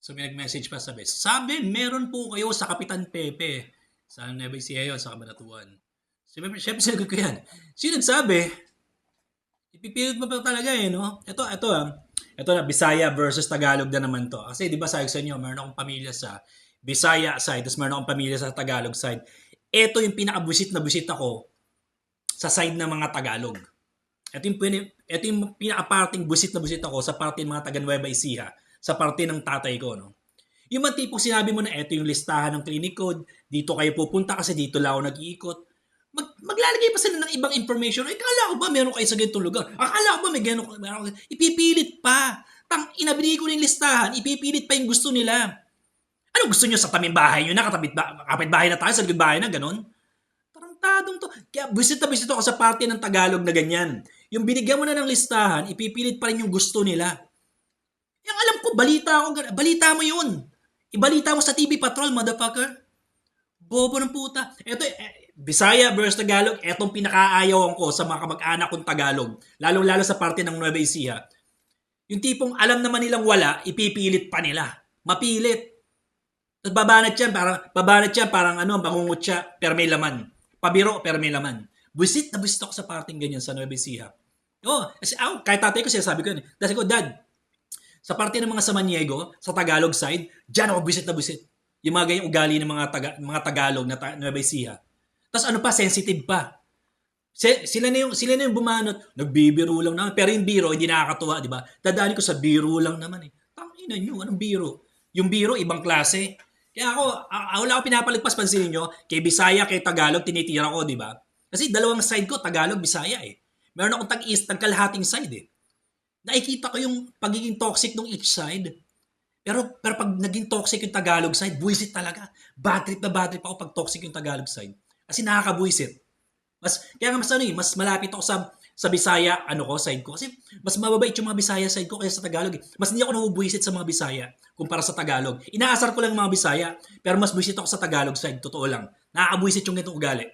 So may nag-message pa sabi, meron po kayo sa Kapitan Pepe. Sa Nueva Ecija yun, sa Cabanatuan. Siyempre sinagot ko yan. Sino nagsabi? Ipipilit mo pa talaga no? Ito na, Bisaya versus Tagalog na naman to. Kasi di ba sabi sa inyo, meron akong pamilya sa Bisaya side, tapos meron akong pamilya sa Tagalog side. Ito yung pinakabusit na busit ako sa side ng mga Tagalog. Ito yung pinaka-parting busit na busit ako sa parte ng mga taga Nueva Ecija, sa parte ng tatay ko, no? Yung mga tipong sinabi mo na ito yung listahan ng clinic code, dito kayo pupunta kasi dito lang ako nag-iikot. Maglalagay pa sila ng ibang information. Ay, akala ko ba meron kayo sa ganitong lugar? Akala ko ba may gano'n? Ipipilit pa. Inabili ko na yung listahan, ipipilit pa yung gusto nila. Ano gusto nyo sa taming bahay nyo na? Kapit bahay na tayo, sa likod bahay na, gano'n? Tarantadong to. Kaya busit na busit ako sa parte ng Tagalog na ganyan. Yung binigyan mo na ng listahan, ipipilit pa rin yung gusto nila. Yung alam ko, balita mo yun. Ibalita mo sa TV Patrol, motherfucker. Bobo ng puta. Ito, Bisaya versus Tagalog, etong pinakaayawan ko sa mga kamag-anak kong Tagalog. Lalong-lalo sa parte ng Nueva Ecija. Yung tipong alam naman nilang wala, ipipilit pa nila. Mapilit. Tapos babanat yan, parang bangungot siya, pero may laman. Pabiro, pero may laman. Busit na busit ako sa parting ganyan sa Nueva Ecija. Kasi kahit tatay ko siya, sabi ko yun. Kasi ko, Dad, sa parte ng mga Samaniego, sa Tagalog side, dyan ako busit na busit. Yung mga ganyang ugali ng mga Tagalog na Nueva Ecija. Tapos sensitive pa. Sila na yung bumanot, nagbibiro lang naman. Pero yung biro, hindi nakakatuwa, di ba? Dadali ko sa biro lang naman eh. Tangina nyo, anong biro? Yung biro, ibang klase. Kaya wala ako pinapalagpas, pansinin nyo, kay Bisaya, kay Tagalog, tinitira ko, di ba? Kasi dalawang side ko, Tagalog, Bisaya eh. Meron akong tag-east, tagkalahating side eh. Nakikita ko yung pagiging toxic ng each side. Pero pag naging toxic yung Tagalog side, buwisit talaga. Bad trip ako pag toxic yung Tagalog side. Kasi nakakabuwisit. Kaya nga mas malapit ako sa Bisaya, side ko. Kasi mas mababait yung mga Bisaya side ko kaysa sa Tagalog. Mas hindi ako nabubuwisit sa mga Bisaya kumpara sa Tagalog. Inaasar ko lang yung mga Bisaya, pero mas buwisit ako sa Tagalog side, totoo lang. Nakakabuwisit yung ganitong ugali.